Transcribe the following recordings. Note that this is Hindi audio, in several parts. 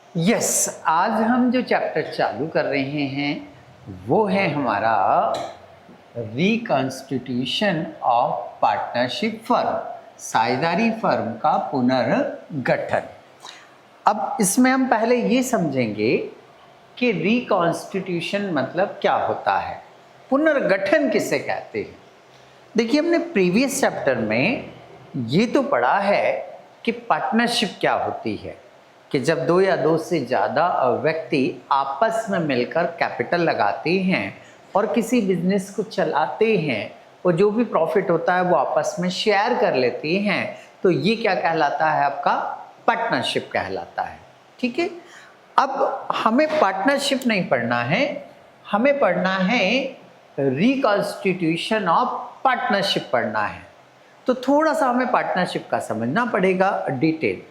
आज हम जो चैप्टर चालू कर रहे हैं वो है हमारा रिकॉन्स्टिट्यूशन ऑफ पार्टनरशिप फर्म, साझेदारी फर्म का पुनर्गठन। अब इसमें हम पहले ये समझेंगे कि रिकॉन्स्टिट्यूशन मतलब क्या होता है, पुनर्गठन किसे कहते हैं। देखिए, हमने प्रीवियस चैप्टर में ये तो पढ़ा है कि पार्टनरशिप क्या होती है, कि जब दो या दो से ज़्यादा व्यक्ति आपस में मिलकर कैपिटल लगाते हैं और किसी बिजनेस को चलाते हैं और जो भी प्रॉफिट होता है वो आपस में शेयर कर लेते हैं, तो ये क्या कहलाता है, आपका पार्टनरशिप कहलाता है। ठीक है, अब हमें पार्टनरशिप नहीं पढ़ना है, हमें पढ़ना है रिकॉन्स्टिट्यूशन ऑफ पार्टनरशिप पढ़ना है। तो थोड़ा सा हमें पार्टनरशिप का समझना पड़ेगा डिटेल।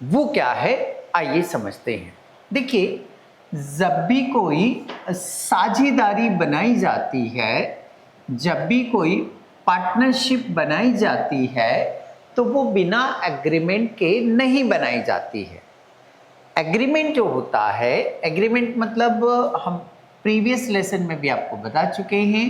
वो क्या है, आइए समझते हैं। देखिए, जब भी कोई साझेदारी बनाई जाती है, जब भी कोई पार्टनरशिप बनाई जाती है, तो वो बिना एग्रीमेंट के नहीं बनाई जाती है। एग्रीमेंट जो होता है, एग्रीमेंट मतलब हम प्रीवियस लेसन में भी आपको बता चुके हैं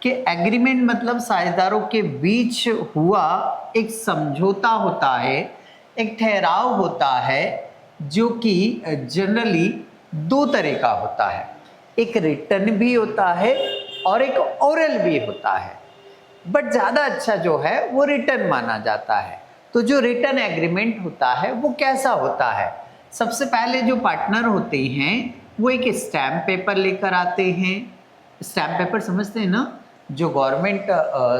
कि एग्रीमेंट मतलब साझेदारों के बीच हुआ एक समझौता होता है, एक ठहराव होता है, जो कि जनरली दो तरह का होता है। एक रिटन भी होता है और एक ओरल भी होता है, बट ज़्यादा अच्छा जो है वो रिटन माना जाता है। तो जो रिटन एग्रीमेंट होता है वो कैसा होता है, सबसे पहले जो पार्टनर होते हैं वो एक स्टैम्प पेपर लेकर आते हैं। स्टैम्प पेपर समझते हैं ना, जो गवर्नमेंट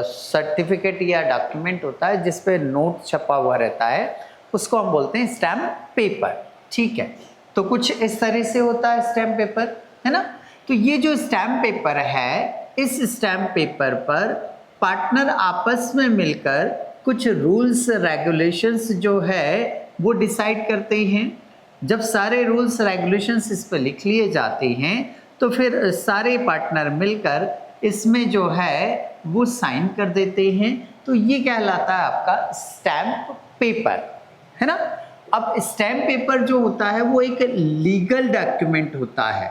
सर्टिफिकेट या डॉक्यूमेंट होता है जिस पे नोट छपा हुआ रहता है, उसको हम बोलते हैं स्टैम्प पेपर। ठीक है, तो कुछ इस तरह से होता है स्टैम्प पेपर, है ना। तो ये जो स्टैम्प पेपर है, इस स्टैम्प पेपर पर पार्टनर आपस में मिलकर कुछ रूल्स रेगुलेशंस जो है वो डिसाइड करते हैं। जब सारे रूल्स रेगुलेशंस इस पर लिख लिए जाते हैं तो फिर सारे पार्टनर मिलकर इसमें जो है वो साइन कर देते हैं। तो ये कहलाता है आपका स्टैम्प पेपर, है ना। अब स्टैम्प पेपर जो होता है वो एक लीगल डॉक्यूमेंट होता है।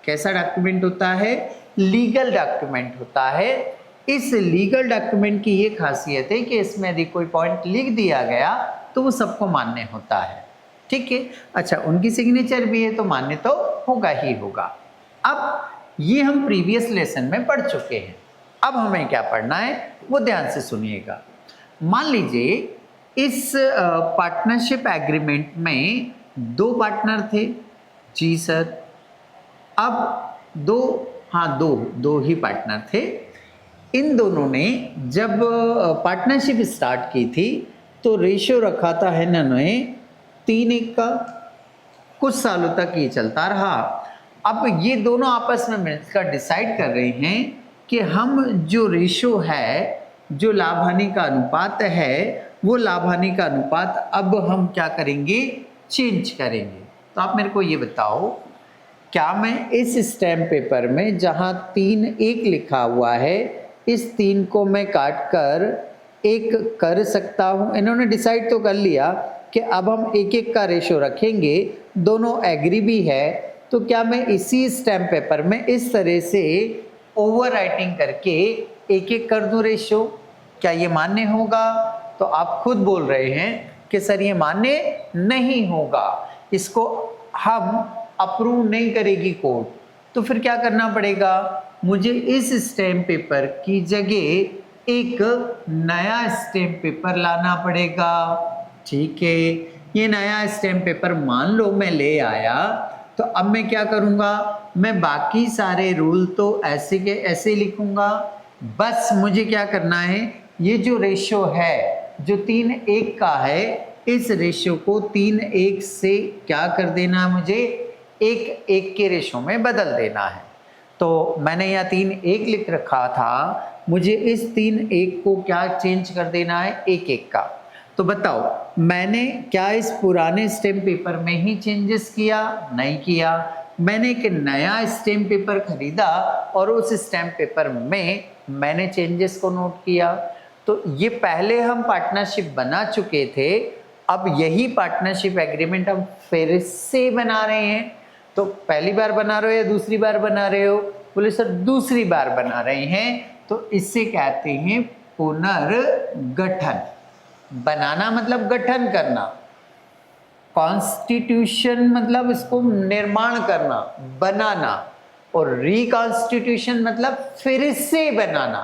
कैसा डॉक्यूमेंट होता है, लीगल डॉक्यूमेंट होता है। इस लीगल डॉक्यूमेंट की ये खासियत है कि इसमें यदि कोई पॉइंट लिख दिया गया तो वो सबको मान्य होता है। ठीक है, अच्छा, उनकी सिग्नेचर भी है तो मान्य तो होगा ही होगा। अब ये हम प्रीवियस लेसन में पढ़ चुके हैं। अब हमें क्या पढ़ना है वो ध्यान से सुनिएगा। मान लीजिए इस पार्टनरशिप एग्रीमेंट में दो पार्टनर थे। जी सर, अब दो ही पार्टनर थे। इन दोनों ने जब पार्टनरशिप स्टार्ट की थी तो रेशियो रखा था है इन्होंने 3:1 का। कुछ सालों तक ये चलता रहा। अब ये दोनों आपस में मिलकर डिसाइड कर रहे हैं कि हम जो रेशियो है, जो लाभ हानि का अनुपात है, वो लाभ हानि का अनुपात अब हम क्या करेंगे, चेंज करेंगे। तो आप मेरे को ये बताओ, क्या मैं इस स्टैम्प पेपर में जहाँ 3:1 लिखा हुआ है, इस 3 को मैं काट कर 1 कर सकता हूँ। इन्होंने डिसाइड तो कर लिया कि अब हम 1:1 का रेशो रखेंगे, दोनों एग्री भी है। तो क्या मैं इसी स्टैम्प पेपर में इस तरह से ओवर राइटिंग करके 1:1 कर दूं रेशो, क्या ये मान्य होगा? तो आप खुद बोल रहे हैं कि सर ये मान्य नहीं होगा, इसको हम अप्रूव नहीं करेगी कोर्ट। तो फिर क्या करना पड़ेगा, मुझे इस स्टैम्प पेपर की जगह एक नया स्टैम्प पेपर लाना पड़ेगा। ठीक है, ये नया स्टैम्प पेपर मान लो मैं ले आया, तो अब मैं क्या करूँगा, मैं बाकी सारे रूल तो ऐसे के ऐसे लिखूँगा। बस मुझे क्या करना है, ये जो रेशियो है जो 3:1 का है, इस रेशियो को 3:1 से क्या कर देना है, मुझे 1:1 के रेशियो में बदल देना है। तो मैंने यहाँ 3:1 लिख रखा था, मुझे इस 3:1 को क्या चेंज कर देना है, 1:1 का। तो बताओ, मैंने क्या इस पुराने स्टैम्प पेपर में ही चेंजेस किया? नहीं किया। मैंने एक नया स्टैम्प पेपर खरीदा और उस स्टैम्प पेपर में मैंने चेंजेस को नोट किया। तो ये पहले हम पार्टनरशिप बना चुके थे अब यही पार्टनरशिप एग्रीमेंट हम फिर से बना रहे हैं। तो पहली बार बना रहे हो या दूसरी बार बना रहे हो? बोले सर दूसरी बार बना रहे हैं। तो इससे कहते हैं पुनर्गठन। बनाना मतलब गठन करना, कॉन्स्टिट्यूशन मतलब इसको निर्माण करना, बनाना, और रिकॉन्स्टिट्यूशन मतलब फिर से बनाना।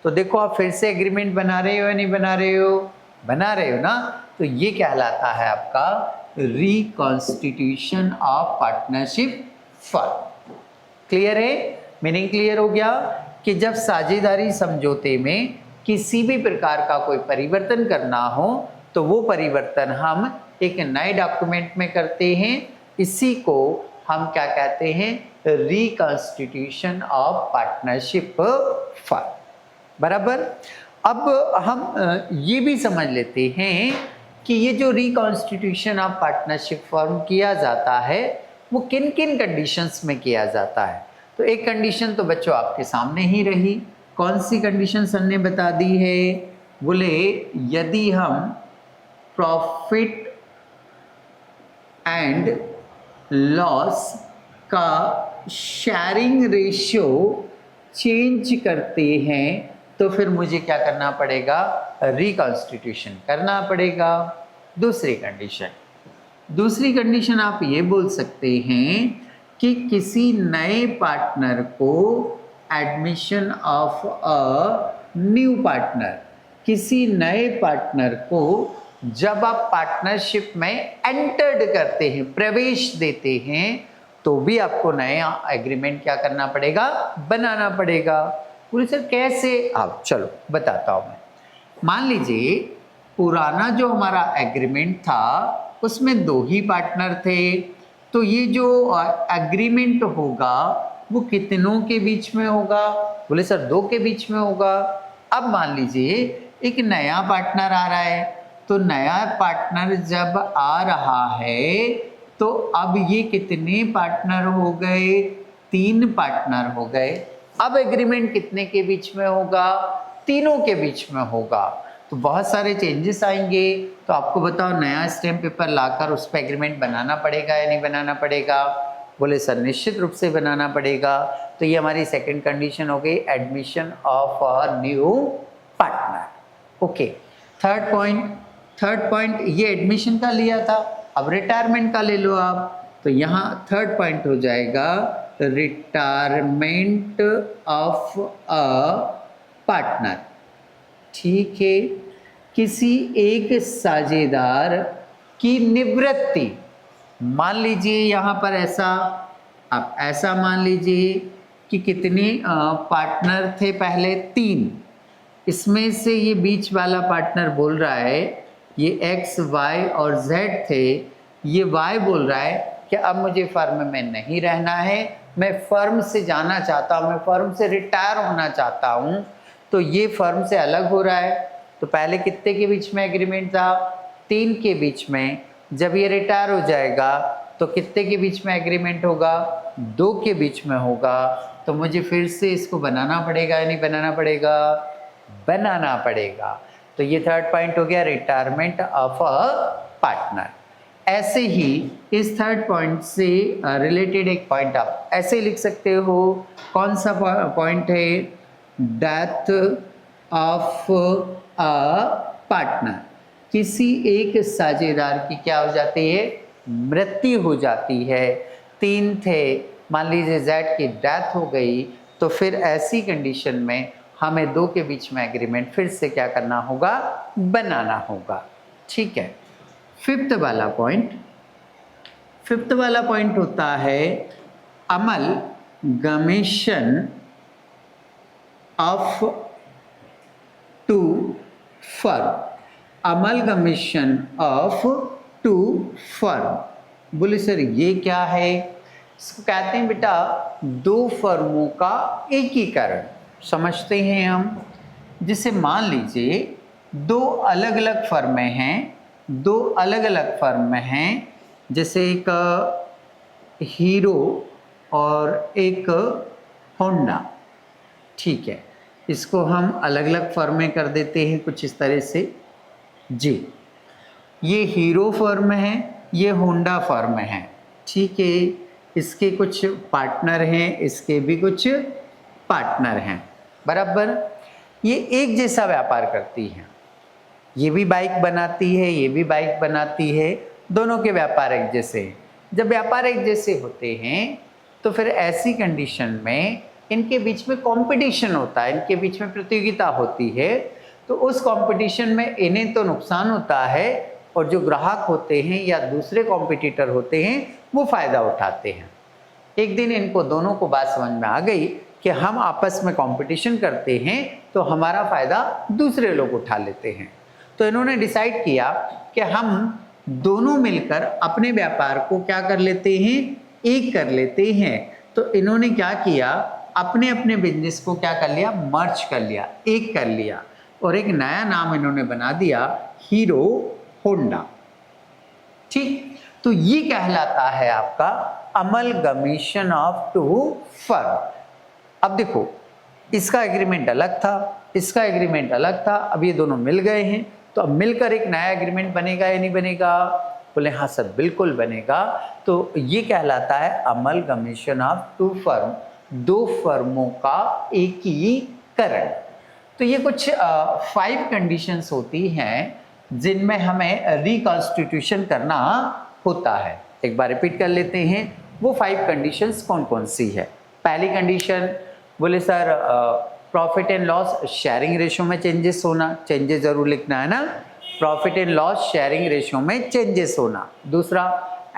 तो देखो आप फिर से एग्रीमेंट बना रहे हो या नहीं बना रहे हो? बना रहे हो ना। तो ये कहलाता है आपका reconstitution of partnership firm. Clear है? मीनिंग क्लियर हो गया कि जब साझेदारी समझौते में किसी भी प्रकार का कोई परिवर्तन करना हो तो वो परिवर्तन हम एक नए डॉक्यूमेंट में करते हैं। इसी को हम क्या कहते हैं? Reconstitution of partnership firm. बराबर। अब हम ये भी समझ लेते हैं कि ये जो रिकॉन्स्टिट्यूशन ऑफ पार्टनरशिप फर्म किया जाता है वो किन किन कंडीशंस में किया जाता है। तो एक कंडीशन तो बच्चों आपके सामने ही रही। कौन सी कंडीशन सर ने बता दी है? बोले यदि हम प्रॉफिट एंड लॉस का शेयरिंग रेशियो चेंज करते हैं तो फिर मुझे क्या करना पड़ेगा? रिकॉन्स्टिट्यूशन करना पड़ेगा। दूसरी कंडीशन आप ये बोल सकते हैं कि किसी नए पार्टनर को admission of a new partner, किसी नए पार्टनर को जब आप पार्टनरशिप में एंटर्ड करते हैं, प्रवेश देते हैं, तो भी आपको नया एग्रीमेंट क्या करना पड़ेगा? बनाना पड़ेगा। बोले सर कैसे? आप चलो बताता हूं मैं। मान लीजिए पुराना जो हमारा एग्रीमेंट था उसमें 2 ही पार्टनर थे, तो ये जो एग्रीमेंट होगा वो कितनों के बीच में होगा? बोले सर 2 के बीच में होगा। अब मान लीजिए एक नया पार्टनर आ रहा है, तो नया पार्टनर जब आ रहा है तो अब ये कितने पार्टनर हो गए? 3 पार्टनर हो गए। अब एग्रीमेंट कितने के बीच में होगा? तीनों के बीच में होगा। तो बहुत सारे चेंजेस आएंगे। तो आपको बताओ नया स्टैम्प पेपर लाकर उस पर एग्रीमेंट बनाना पड़ेगा या नहीं बनाना पड़ेगा? बोले सर निश्चित रूप से बनाना पड़ेगा। तो ये हमारी सेकंड कंडीशन हो गई, admission of a new partner. Okay. Third point ये एडमिशन का लिया था, अब रिटायरमेंट का ले लो आप। तो यहाँ थर्ड पॉइंट हो जाएगा रिटायरमेंट ऑफ अ पार्टनर। ठीक है। किसी एक साझेदार की निवृत्ति, मान लीजिए यहाँ पर ऐसा, आप ऐसा मान लीजिए कि कितने पार्टनर थे पहले? 3। इसमें से ये बीच वाला पार्टनर बोल रहा है, ये X, Y और Z थे, ये Y बोल रहा है कि अब मुझे फर्म में नहीं रहना है, मैं फर्म से जाना चाहता हूँ, मैं फर्म से रिटायर होना चाहता हूँ। तो ये फर्म से अलग हो रहा है। तो पहले कितने के बीच में एग्रीमेंट था? 3 के बीच में। जब ये रिटायर हो जाएगा तो कितने के बीच में एग्रीमेंट होगा? 2 के बीच में होगा। तो मुझे फिर से इसको बनाना पड़ेगा या नहीं बनाना पड़ेगा? बनाना पड़ेगा। तो ये थर्ड पॉइंट हो गया, रिटायरमेंट ऑफ अ पार्टनर। ऐसे ही इस थर्ड पॉइंट से रिलेटेड एक पॉइंट आप ऐसे लिख सकते हो। कौन सा पॉइंट है? डेथ ऑफ अ पार्टनर, किसी एक साझेदार की क्या हो जाती है? मृत्यु हो जाती है। 3 थे, मान लीजिए Z की डेथ हो गई, तो फिर ऐसी कंडीशन में हमें 2 के बीच में एग्रीमेंट फिर से क्या करना होगा? बनाना होगा। ठीक है। फिफ्थ वाला पॉइंट होता है amalgamation of two firm. Amalgamation of two firm. बोले सर ये क्या है? इसको कहते हैं बेटा 2 फर्मों का एकीकरण। समझते हैं हम। जिसे मान लीजिए 2 अलग अलग फर्में हैं, 2 अलग अलग फर्म हैं, जैसे एक हीरो और एक होंडा। ठीक है, इसको हम अलग अलग फर्में कर देते हैं कुछ इस तरह से जी। ये हीरो फर्म है, ये होंडा फर्म है, ठीक है। इसके कुछ पार्टनर हैं, इसके भी कुछ पार्टनर हैं, बराबर। ये एक जैसा व्यापार करती हैं, ये भी बाइक बनाती है, ये भी बाइक बनाती है, दोनों के व्यापार एक जैसे हैं। जब व्यापार एक जैसे होते हैं तो फिर ऐसी कंडीशन में इनके बीच में कंपटीशन होता है, इनके बीच में प्रतियोगिता होती है। तो उस कंपटीशन में इन्हें तो नुकसान होता है और जो ग्राहक होते हैं या दूसरे कॉम्पिटिटर होते हैं वो फ़ायदा उठाते हैं। एक दिन इनको दोनों को बात समझ में आ गई कि हम आपस में कंपटीशन करते हैं तो हमारा फ़ायदा दूसरे लोग उठा लेते हैं। तो इन्होंने डिसाइड किया कि हम दोनों मिलकर अपने व्यापार को क्या कर लेते हैं, एक कर लेते हैं। तो इन्होंने क्या किया, अपने अपने बिजनेस को क्या कर लिया, मर्ज कर लिया, एक कर लिया, और एक नया नाम इन्होंने बना दिया, हीरो होंडा। ठीक, तो ये कहलाता है आपका अमलगमेशन ऑफ टू फर्म। अब देखो, इसका एग्रीमेंट अलग था, इसका एग्रीमेंट अलग था, अब ये दोनों मिल गए हैं, तो अब मिलकर एक नया एग्रीमेंट बनेगा या नहीं बनेगा? बोले हाँ सर बिल्कुल बनेगा। तो ये कहलाता है अमलगमेशन ऑफ टू फर्म, दो फर्मों का एकीकरण। तो ये कुछ 5 कंडीशंस होती हैं जिनमें हमें रिकॉन्स्टिट्यूशन करना होता है। एक बार रिपीट कर लेते हैं, वो 5 कंडीशंस कौन कौन सी है। पहली कंडीशन बोले sir profit and loss sharing ratio में चेंजेस होना, चेंजेस जरूर लिखना है ना, profit and loss sharing ratio में चेंजेस होना। दूसरा,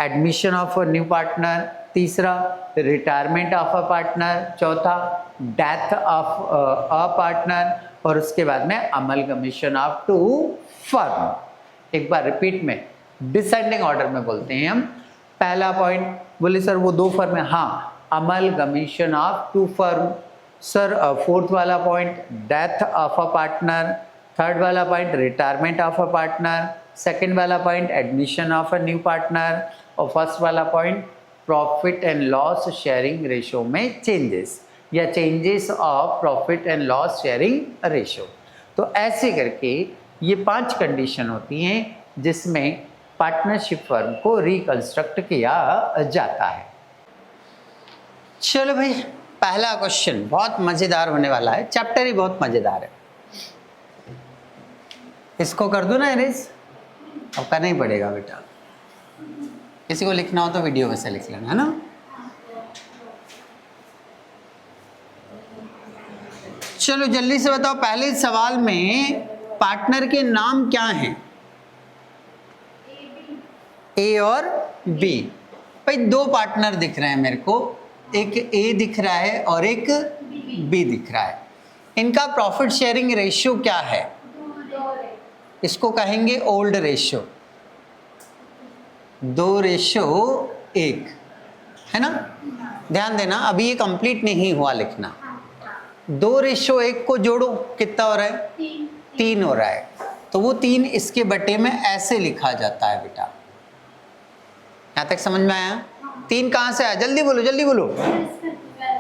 admission of a new partner. तीसरा, रिटायरमेंट ऑफ अ पार्टनर। चौथा, डेथ ऑफ अ पार्टनर। और उसके बाद में अमलगमेशन ऑफ टू फर्म। एक बार रिपीट में डिसेंडिंग ऑर्डर में बोलते हैं हम। पहला पॉइंट बोले सर वो दो फर्म है, हाँ, amalgamation of two firm. Sir fourth वाला point death of a partner. Third वाला point retirement of a partner. Second वाला point admission of a new partner. और फर्स्ट वाला point profit and loss sharing ratio में चेंजेस या changes of profit and loss sharing ratio. तो ऐसे करके ये 5 कंडीशन होती हैं जिसमें पार्टनरशिप फर्म को रिकंस्ट्रक्ट किया जाता है। चलो भाई, पहला क्वेश्चन बहुत मजेदार होने वाला है, चैप्टर ही बहुत मजेदार है। इसको कर दो ना एरेज, अब करना ही पड़ेगा बेटा। किसी को लिखना हो तो वीडियो में से लिख लेना, है ना। चलो जल्दी से बताओ, पहले सवाल में पार्टनर के नाम क्या हैं? ए और बी। भाई 2 पार्टनर दिख रहे हैं मेरे को, एक ए दिख रहा है और एक बी दिख रहा है। इनका प्रॉफिट शेयरिंग रेशियो क्या है? इसको कहेंगे ओल्ड रेशियो, 2:1, है ना। ध्यान देना, अभी ये कंप्लीट नहीं हुआ लिखना। 2:1 को जोड़ो, कितना हो रहा है? 3 हो रहा है। तो वो 3 इसके बटे में ऐसे लिखा जाता है बेटा। यहाँ तक समझ में आया? 3 कहाँ से आया? जल्दी बोलो जल्दी बोलो।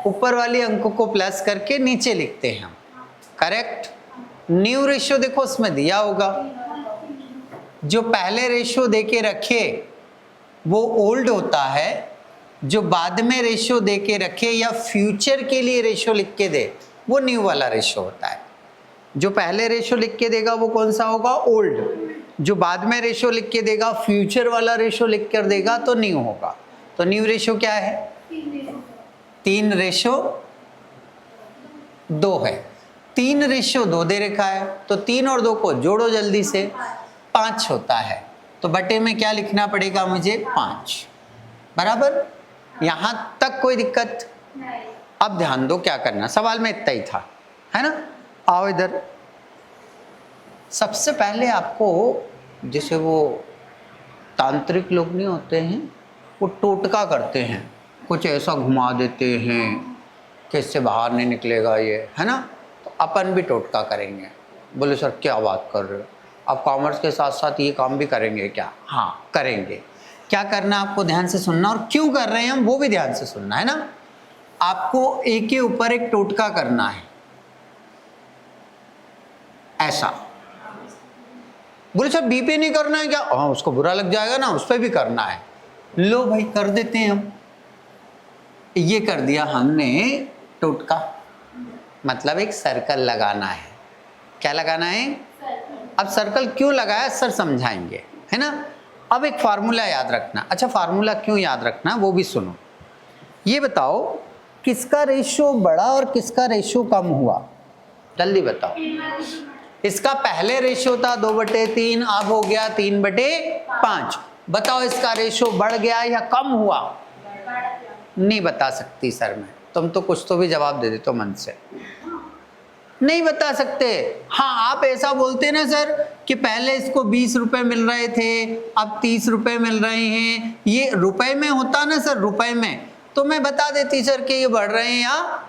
ऊपर वाली अंकों को प्लस करके नीचे लिखते हैं हम, करेक्ट। न्यू रेशियो देखो उसमें दिया होगा, जो पहले रेशियो देके रखे वो ओल्ड होता है, जो बाद में रेशियो देके रखे या फ्यूचर के लिए रेशियो लिख के दे वो न्यू वाला रेशियो होता है। जो पहले रेशियो लिख के देगा वो कौन सा होगा? ओल्ड। जो बाद में रेशियो लिख के देगा, फ्यूचर वाला रेशियो लिख कर देगा तो न्यू होगा। तो न्यू रेशियो क्या है? 3:2 है। 3:2 दे रखा है, तो 3 और 2 को जोड़ो जल्दी से, 5 होता है। तो बटे में क्या लिखना पड़ेगा मुझे? 5, बराबर। यहां तक कोई दिक्कत? अब ध्यान दो क्या करना, सवाल में इतना ही था, है ना। आओ इधर। सबसे पहले आपको, जैसे वो तांत्रिक लोग नहीं होते हैं, वो टोटका करते हैं, कुछ ऐसा घुमा देते हैं कि इससे बाहर नहीं निकलेगा ये, है ना। तो अपन भी टोटका करेंगे। बोले सर क्या बात कर रहे हो, आप कॉमर्स के साथ साथ ये काम भी करेंगे क्या? हाँ करेंगे। क्या करना आपको, ध्यान से सुनना, और क्यों कर रहे हैं हम वो भी ध्यान से सुनना, है ना। आपको एक के ऊपर एक टोटका करना है, ऐसा। बोले सर बी पे नहीं करना है क्या? हाँ उसको बुरा लग जाएगा ना, उस पर भी करना है। लो भाई कर देते हैं हम। ये कर दिया हमने टोटका, मतलब एक सर्कल लगाना है। क्या लगाना है? अब सर्कल क्यों लगाया सर समझाएंगे, है ना। अब एक फार्मूला याद रखना। अच्छा फार्मूला क्यों याद रखना वो भी सुनो। ये बताओ किसका रेशियो बढ़ा और किसका रेशियो कम हुआ, जल्दी बताओ। इसका पहले रेशियो था 2/3, अब हो गया 3/5। बताओ इसका रेशियो बढ़ गया या कम हुआ? नहीं बता सकती सर मैं। तुम तो कुछ तो भी जवाब दे देते हो मन से, नहीं बता सकते। हाँ आप ऐसा बोलते ना सर कि पहले इसको 20 रुपए मिल रहे थे अब 30 रुपए मिल रहे हैं, ये रुपए में होता ना सर, रुपए में, तो मैं बता देती सर कि ये बढ़ रहे हैं या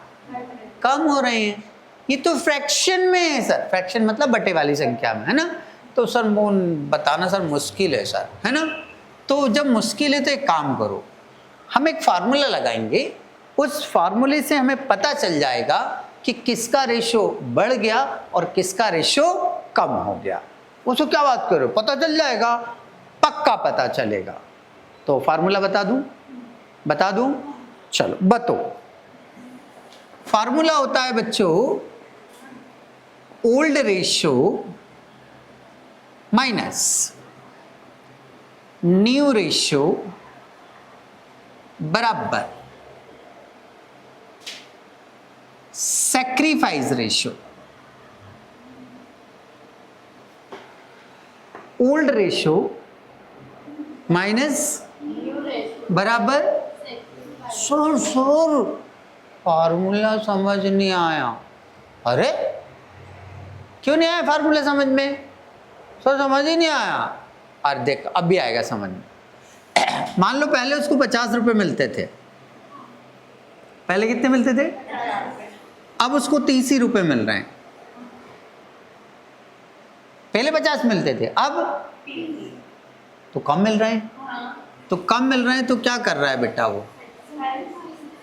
कम हो रहे हैं। ये तो फ्रैक्शन में है सर, फ्रैक्शन मतलब बटे वाली संख्या में, है ना। तो सर वो बताना सर मुश्किल है सर, है ना। तो जब मुश्किल है तो एक काम करो, हम एक फार्मूला लगाएंगे, उस फार्मूले से हमें पता चल जाएगा कि किसका रेशियो बढ़ गया और किसका रेशियो कम हो गया। उसको क्या बात करो, पता चल जाएगा, पक्का पता चलेगा। तो फार्मूला बता दूं? चलो बतो। फार्मूला होता है बच्चों old ratio minus new ratio बराबर sacrifice ratio. Old ratio minus बराबर सर फार्मूला समझ नहीं आया। अरे क्यों नहीं आया फार्मूला समझ में? सर समझ ही नहीं आया। अरे देख अब भी आएगा समझ में। मान लो पहले उसको 50 रुपए मिलते थे, पहले कितने मिलते थे? अब उसको 30 ही रुपए मिल रहे हैं। पहले 50 मिलते थे, अब तो कम मिल रहे हैं। तो कम मिल रहे हैं तो क्या कर रहा है बेटा वो?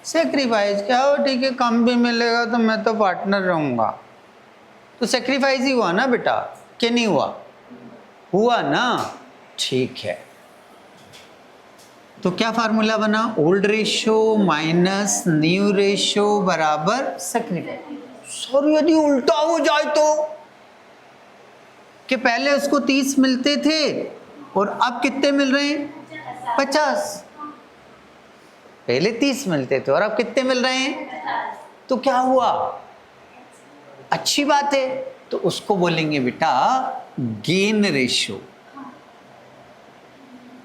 सेक्रीफाइस। क्या हो ठीक है कम भी मिलेगा तो मैं तो पार्टनर रहूंगा। तो सेक्रीफाइस ही हुआ ना बेटा, कि नहीं हुआ? हुआ ना, ठीक है। तो क्या फार्मूला बना? Old ratio minus new ratio बराबर सेक्रीफाइस। सर यदि उल्टा हो जाए तो, कि पहले उसको 30 मिलते थे और अब कितने मिल रहे हैं? 50। पहले 30 मिलते थे और अब कितने मिल रहे हैं? तो क्या हुआ? अच्छी बात है। तो उसको बोलेंगे बेटा गेन रेशियो।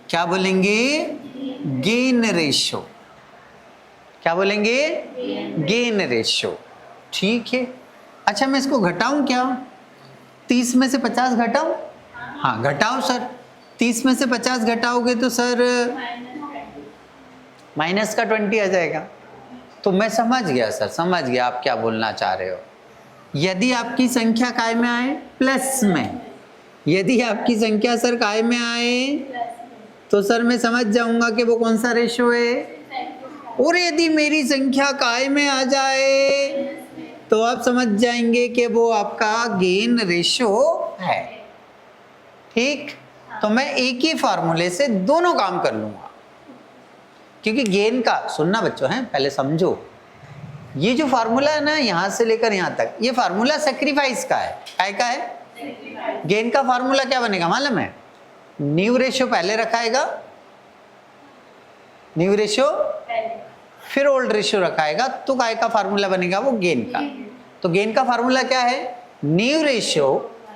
क्या बोलेंगे? Gain ratio. क्या बोलेंगे? Gain ratio. ठीक है। अच्छा मैं इसको घटाऊं क्या? 30 में से 50 घटाऊं? हाँ घटाओ सर। 30 में से 50 घटाओगे तो सर माइनस का 20 आ जाएगा। तो मैं समझ गया सर, समझ गया आप क्या बोलना चाह रहे हो। यदि आपकी संख्या काय में आए? प्लस में। यदि आपकी संख्या सर काय में आए तो सर मैं समझ जाऊंगा कि वो कौन सा रेशियो है। और यदि मेरी संख्या काय में आ जाए तो आप समझ जाएंगे कि वो आपका गेन रेशियो है। ठीक। तो मैं एक ही फार्मूले से दोनों काम कर लूंगा, क्योंकि गेन का सुनना बच्चों है पहले समझो। ये जो फार्मूला है ना यहां से लेकर यहां तक, ये फार्मूला सेक्रीफाइस का है। काय का है? गेन का फार्मूला क्या बनेगा मालूम है? न्यू रेशियो पहले रखाएगा, न्यू रेशियो फिर ओल्ड रेशियो रखाएगा, तो काय का फार्मूला बनेगा? वो गेन का। तो गेन का फार्मूला क्या है? New ratio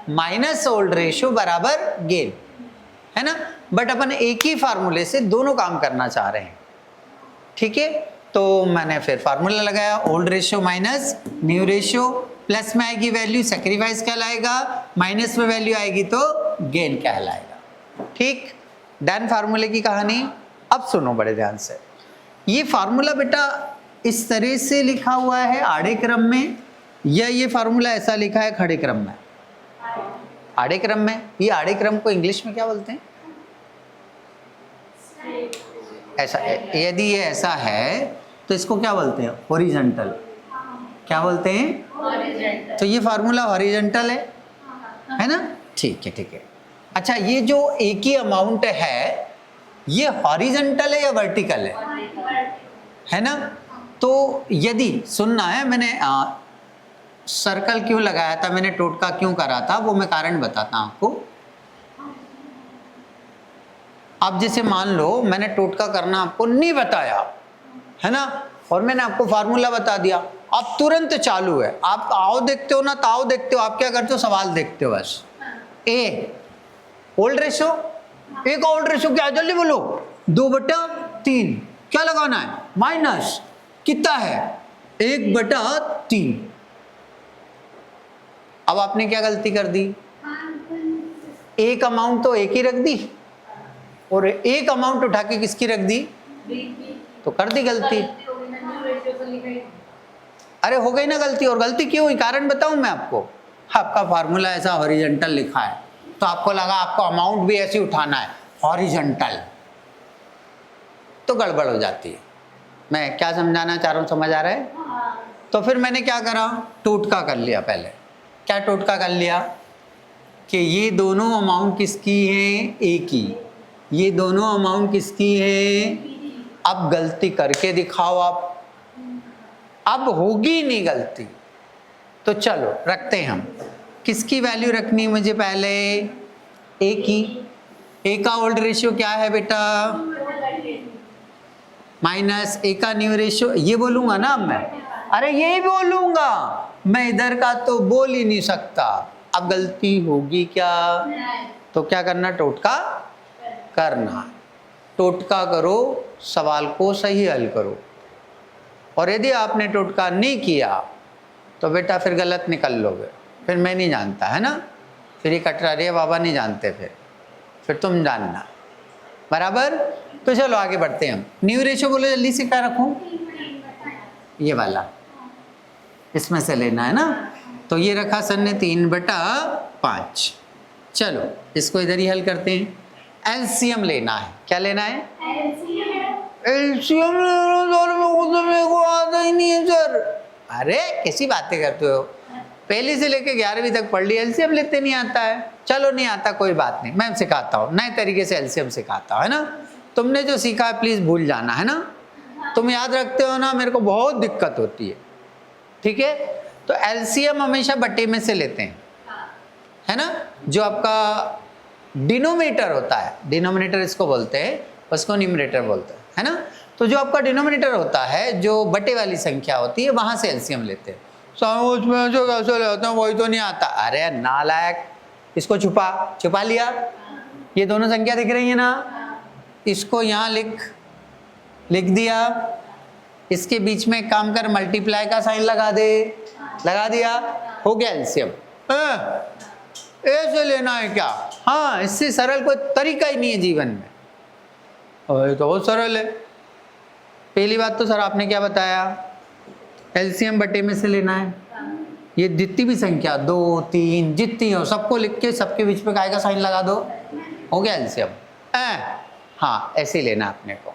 minus old ratio बराबर गेन, है ना। बट अपन एक ही फार्मूले से दोनों काम करना चाह रहे हैं। ठीक है। तो मैंने फिर फार्मूला लगाया old ratio minus new ratio, plus में आएगी वैल्यू सैक्रिफाइस कहलाएगा, माइनस में वैल्यू आएगी तो गेन कहलाएगा। ठीक। डन फार्मूले की कहानी। अब सुनो बड़े ध्यान से। ये फार्मूला बेटा इस तरह से लिखा हुआ है आड़े क्रम में, या ये फार्मूला ऐसा लिखा है खड़े क्रम में? आड़े क्रम में। ये आड़े क्रम को इंग्लिश में क्या बोलते हैं? ऐसा। यदि ये ऐसा है तो इसको क्या बोलते हैं? हॉरिजॉन्टल। क्या बोलते हैं? हॉरिजॉन्टल। तो ये फार्मूला हॉरिजॉन्टल है ना। ठीक है ठीक है। अच्छा, ये जो एक ही अमाउंट है ये हॉरिजेंटल है या वर्टिकल है ना? तो यदि सुनना है, मैंने सर्कल क्यों लगाया था, मैंने टोटका क्यों करा था, वो मैं कारण बताता हूं आपको। आप जैसे मान लो मैंने टोटका करना आपको नहीं बताया है ना, और मैंने आपको फार्मूला बता दिया, आप तुरंत चालू है, आप आओ देखते हो ना ताओ देखते हो, आप क्या करते हो, सवाल देखते हो बस। ए ओल्ड रेशो, एक ओल्ड रेशो क्या है, जल्दी बोलो, 2/3, क्या लगाना है, माइनस कितना है, 1/3। अब आपने क्या गलती कर दी, एक अमाउंट तो एक ही रख दी और एक अमाउंट उठा के किसकी रख दी, तो कर दी गलती। अरे हो गई ना गलती, और गलती क्यों हुई, कारण बताऊं मैं आपको। आपका फार्मूला ऐसा हॉरिजॉन्टल लिखा है तो आपको लगा आपको अमाउंट भी ऐसे उठाना है हॉरिजॉन्टल, तो गड़बड़ हो जाती है। मैं क्या समझाना चाह रहा हूं, समझ आ रहा है? तो फिर मैंने क्या करा, टोटका कर लिया। पहले क्या टोटका कर लिया कि ये दोनों अमाउंट किसकी है, ए की, ये दोनों अमाउंट किसकी है। अब गलती करके दिखाओ आप, अब होगी नहीं गलती, तो चलो रखते हैं हम। किसकी वैल्यू रखनी है मुझे पहले, ए की। ए का ओल्ड रेशियो क्या है बेटा, माइनस ए का न्यू रेशियो, ये बोलूंगा ना अब मैं, अरे ये बोलूंगा मैं, इधर का तो बोल ही नहीं सकता। अब गलती होगी क्या, तो क्या करना, टोटका करना, टोटका करो, सवाल को सही हल करो। और यदि आपने टोटका नहीं किया तो बेटा फिर गलत निकल लोगे, फिर मैं नहीं जानता है ना, फिर ये कटरारिया बाबा नहीं जानते, फिर तुम जानना, बराबर। तो चलो आगे बढ़ते हैं हम। न्यू रेशियो बोलो जल्दी से, क्या रखूं, ये वाला, इसमें से लेना है ना, तो ये रखा सर ने 3/5। चलो इसको इधर ही हल करते हैं। एलसीएम लेना है, क्या लेना है, एलसीएम लेना सर, मेरे को आता ही नहीं है सर। अरे कैसी बातें करते हो, पहली से लेके 11वीं तक पढ़ ली, एलसीएम लेते नहीं आता है। चलो नहीं आता कोई बात नहीं, मैं सिखाता हूँ, नए तरीके से एलसीएम सिखाता हूँ, है ना। तुमने जो सीखा है प्लीज भूल जाना, है ना। तुम याद रखते हो ना, मेरे को बहुत दिक्कत होती है, ठीक है। तो एलसीएम हमेशा बटे में से लेते हैं, है ना। जो आपका डिनोमिनेटर होता है, डिनोमिनेटर इसको बोलते हैं, उसको न्यूमरेटर बोलते हैं, है ना। तो जो आपका डिनोमिनेटर होता है, जो बटे वाली संख्या होती है, वहां से एलसीएम लेते हैं। उसमें जो कैसे लेते हैं वही तो नहीं आता। अरे नालायक, इसको छुपा लिया, ये दोनों संख्या दिख रही है ना, इसको यहाँ लिख दिया, इसके बीच में काम कर, मल्टीप्लाई का साइन लगा दे, लगा दिया, हो गया एलसीएम। ऐसे लेना है क्या, हाँ, इससे सरल कोई तरीका ही नहीं है जीवन में, और तो बहुत सरल है। पहली बात तो सर आपने क्या बताया, एलसीएम बटे में से लेना है। ये जितनी भी संख्या 2 3 जितनी हो सबको लिख के सबके बीच में काय का साइन लगा दो, हो गया एलसीएम। हाँ ऐसे लेना आपने को,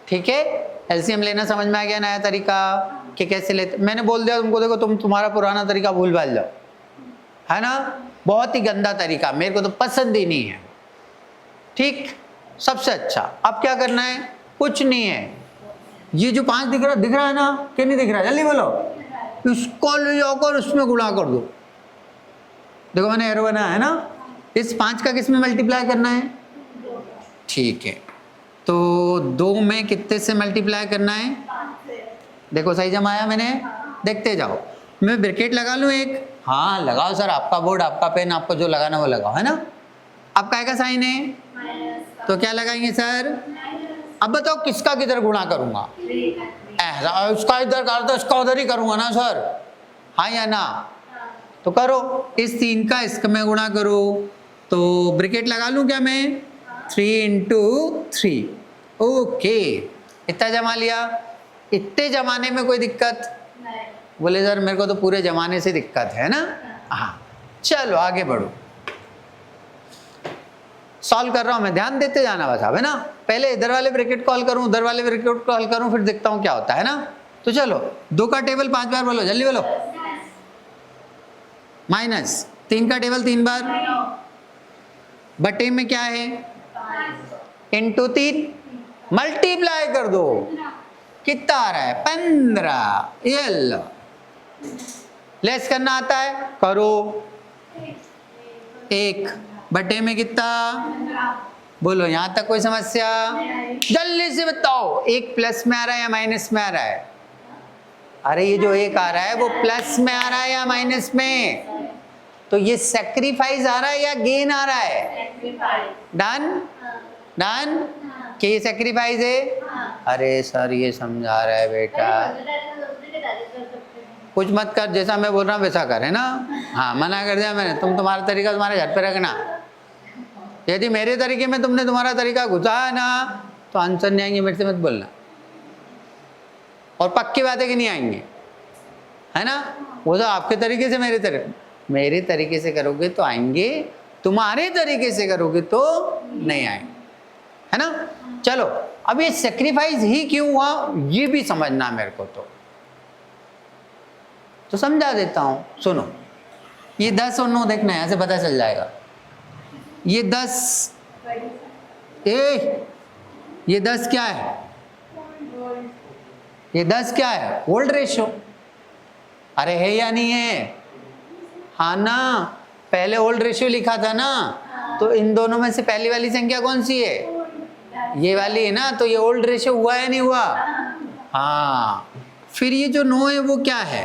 ठीक है। एलसीएम लेना समझ में आ गया, नया तरीका कि कैसे लेते। मैंने बोल दिया तुमको, देखो तुम्हारा पुराना तरीका भूल भाल जाओ, है ना, बहुत ही गंदा तरीका, मेरे को तो पसंद ही नहीं है, ठीक। सबसे अच्छा अब क्या करना है, कुछ नहीं है, ये जो 5 दिख रहा है ना, क्या नहीं दिख रहा है, जल्दी बोलो, इसको ले जाकर उसमें गुणा कर दो। देखो मैंने एरो बनाया है ना, इस 5 का किस में मल्टीप्लाई करना है, ठीक है। तो 2 में कितने से मल्टीप्लाई करना है, देखो सही जमाया मैंने, देखते जाओ। मैं ब्रैकेट लगा लूँ एक, हाँ लगाओ सर, आपका बोर्ड आपका पेन, आपको जो लगाना वो लगाओ, है ना। अब काय का साइन है, तो क्या लगाएंगे सर, अब बताओ किसका किधर गुणा करूंगा, उसका इधर कर दो, इसका उधर ही करूंगा ना सर, हाँ या ना, तो करो। इस 3 का इसका में गुणा करो, तो ब्रैकेट लगा लूं क्या मैं, 3 × 3, ओके, इतना जमा लिया। इतने जमाने में कोई दिक्कत, बोले सर मेरे को तो पूरे जमाने से दिक्कत है ना, हाँ चलो आगे बढ़ो, सॉल्व कर रहा हूं मैं, ध्यान देते जाना बस, अब है ना। पहले इधर वाले ब्रैकेट कॉल करूं, उधर वाले ब्रैकेट कॉल करूं, फिर देखता हूं क्या होता है ना। तो चलो 2 का टेबल 5 बार बोलो, जल्दी बोलो, माइनस 3 का टेबल 3 बार, बटे में क्या है, इंटू 3, मल्टीप्लाई कर दो, कितना आ रहा है 15। ये लो, लेस करना आता है, करो। 1 बटे में कितना, बोलो यहां तक कोई समस्या, जल्दी से बताओ 1 प्लस में आ रहा है या माइनस में आ रहा है? अरे ये जो 1 आ रहा है वो प्लस में आ रहा है या माइनस में? तो ये सैक्रिफाइस आ रहा है या गेन आ रहा है? डन डन कि ये सैक्रिफाइस है? अरे सर ये समझा रहा है बेटा, कुछ मत कर, जैसा मैं बोल रहा हूँ वैसा कर, है ना? हाँ मना कर दिया मैंने, तुम तुम्हारा तरीका तुम्हारे घर पे रखना। यदि मेरे तरीके में तुमने तुम्हारा तरीका घुसाया ना तो आंसर नहीं आएंगे, मेरे से मत बोलना। और पक्की बात है कि नहीं आएंगे, है ना? वो तो आपके तरीके से, मेरे तरीके से करोगे तो आएंगे, तुम्हारे तरीके से करोगे तो नहीं आएंगे, है ना? चलो अब ये सेक्रीफाइस ही क्यों हुआ ये भी समझना मेरे को, तो समझा देता हूं। सुनो, ये 10 और 9 देखना है, ऐसे पता चल जाएगा। ये 10 ये 10 क्या है? ये 10 क्या है? Old ratio. अरे है या नहीं है? हाँ ना, पहले ओल्ड रेशियो लिखा था ना, तो इन दोनों में से पहली वाली संख्या कौन सी है? ये वाली है ना, तो ये ओल्ड रेशियो हुआ है नहीं हुआ? हाँ। फिर ये जो 9 है वो क्या है?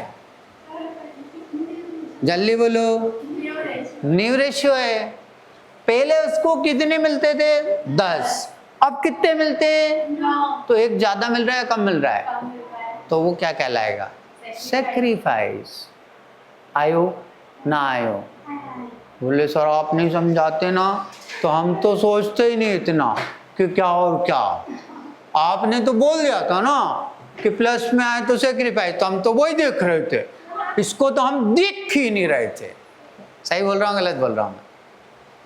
जल्दी बोलो। न्यू रेशियो है। पहले उसको कितने मिलते थे? 10। अब कितने मिलते हैं? तो एक ज्यादा मिल रहा है, कम मिल रहा है, तो वो क्या कहलाएगा? सैक्रिफाइस। आयो ना आयो? बोले सर आप नहीं समझाते ना, तो हम तो सोचते ही नहीं इतना कि क्या और क्या। आपने तो बोल दिया था ना कि प्लस में आए तो सैक्रिफाइस, तो हम तो वही देख रहे थे, इसको तो हम देख ही नहीं रहे थे। सही बोल रहा हूँ गलत बोल रहा हूँ?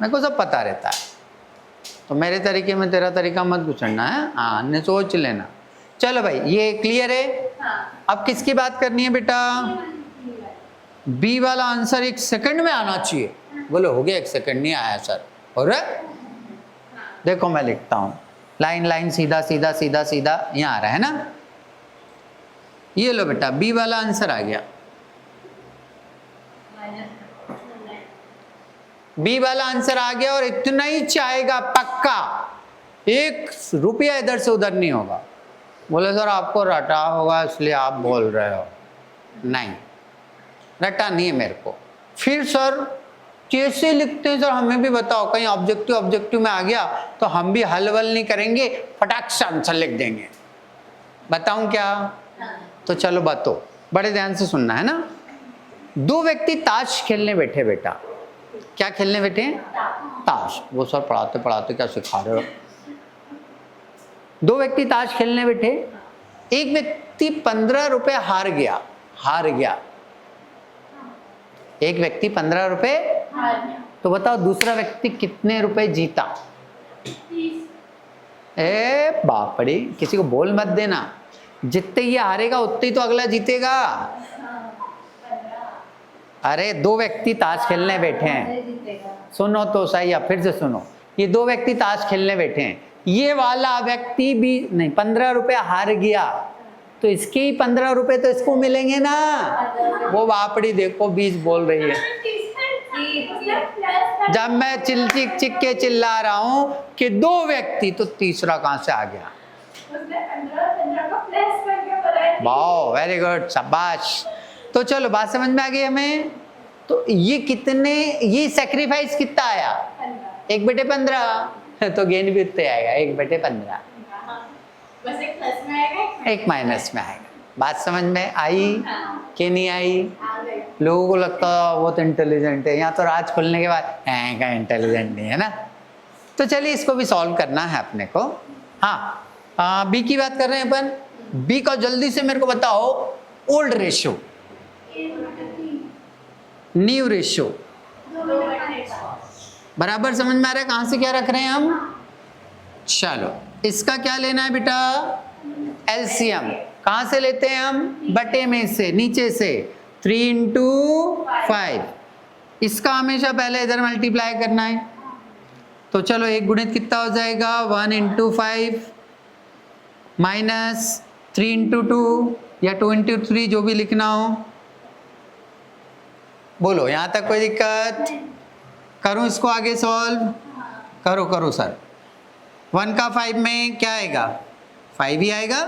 मेरे को सब पता रहता है, तो मेरे तरीके में तेरा तरीका मत गुजरना है, हाँ ने सोच लेना। चलो भाई ये क्लियर है। हाँ। अब किसकी बात करनी है बेटा? बी वाला आंसर 1 सेकंड में आना चाहिए। बोलो हो गया? 1 सेकंड नहीं आया सर, हो रहा है? देखो मैं लिखता हूँ, लाइन लाइन सीधा सीधा सीधा सीधा यहाँ आ रहा है ना। ये लो बेटा, बी वाला आंसर आ गया। बी वाला आंसर आ गया और इतना ही चाहेगा पक्का, 1 रुपया इधर से उधर नहीं होगा। बोले सर आपको रटा होगा इसलिए आप बोल रहे हो। नहीं रटा नहीं है मेरे को। फिर सर कैसे लिखते हैं सर हमें भी बताओ, कहीं ऑब्जेक्टिव में आ गया तो हम भी हल वल नहीं करेंगे, फटाक से आंसर लिख देंगे। बताऊं क्या? तो चलो बताओ, बड़े ध्यान से सुनना है ना। 2 व्यक्ति ताश खेलने बैठे बेटा। क्या खेलने बैठे? ताश। वो सर पढ़ाते पढ़ाते क्या सिखा रहे हो? 2 व्यक्ति ताश खेलने बैठे, एक व्यक्ति 15 रुपए हार गया। एक व्यक्ति 15 रुपए, तो बताओ दूसरा व्यक्ति कितने रुपए जीता? 30। ए बापड़ी, किसी को बोल मत देना, जितने ये हारेगा उतने ही तो अगला जीतेगा। अरे 2 व्यक्ति ताश खेलने बैठे हैं, सुनो तो सही, या फिर से सुनो। ये 2 व्यक्ति ताश खेलने बैठे हैं, ये वाला व्यक्ति भी नहीं 15 रुपए हार गया, तो इसके ही 15 रुपए तो इसको मिलेंगे ना। वो बापड़ी देखो 20 बोल रही है। जब मैं चिक के चिल्ला रहा हूं कि 2 व्यक्ति, तो तीसरा कहां से आ गया? वाह वेरी गुड, शाबाश। तो चलो बात समझ में आ गई हमें। तो ये कितने, ये सैक्रिफाइस कितना आया? 1/15, तो गेन भी उतने आएगा 1/15। बस एक प्लस में आएगा, एक माइनस में आएगा। बात समझ में आई कि नहीं आई? लोगों को लगता है बहुत इंटेलिजेंट है, यहाँ तो राज खुलने के बाद का इंटेलिजेंट नहीं है ना। तो चलिए इसको भी सॉल्व करना है अपने को। हाँ बी की बात कर रहे हैं अपन। बी का जल्दी से मेरे को बताओ, ओल्ड रेशियो, न्यू रेशियो, बराबर समझ में आ रहा है कहां से क्या रख रहे हैं हम? चलो इसका क्या लेना है बेटा? एलसीएम। कहां से लेते हैं हम? बटे में से, नीचे से 3 × 5। इसका हमेशा पहले इधर मल्टीप्लाई करना है, तो चलो एक गुणित कितना हो जाएगा 1 इंटू 5 माइनस 3 इंटू 2 या 2 इंटू 3 जो भी लिखना हो। बोलो यहाँ तक कोई दिक्कत? करूँ इसको आगे सॉल्व? करो करो सर। 1 का 5 में क्या आएगा? 5 ही आएगा।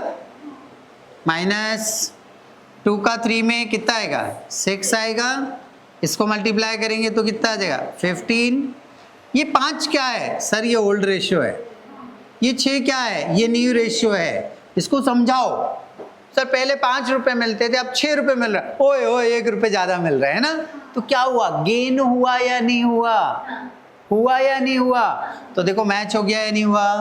माइनस 2 का 3 में कितना आएगा? 6 आएगा। इसको मल्टीप्लाई करेंगे तो कितना आ जाएगा? 15। ये 5 क्या है सर? ये ओल्ड रेशियो है। ये 6 क्या है? ये न्यू रेशियो है। इसको समझाओ। सर पहले 5 रुपए मिलते थे, अब 6 रुपए मिल रहा है। ओए ओए 1 रुपए ज्यादा मिल रहा है ना? तो क्या हुआ? गेन हुआ या नहीं हुआ? हुआ या नहीं हुआ? तो देखो मैच हो गया या नहीं हुआ?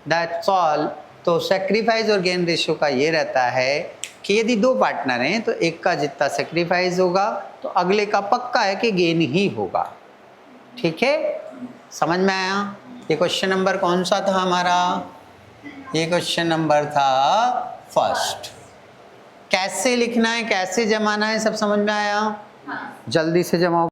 That's all. तो सेक्रीफाइस और गेन रेशियो का ये रहता है कि यदि 2 पार्टनर हैं तो एक का जितना सेक्रीफाइस होगा तो अगले का पक्का है कि गेन ही होगा। ठीक है, समझ में आया? ये क्वेश्चन नंबर कौन सा था हमारा? ये क्वेश्चन नंबर था फर्स्ट। कैसे लिखना है, कैसे जमाना है, सब समझ में आया? जल्दी से जमाओ।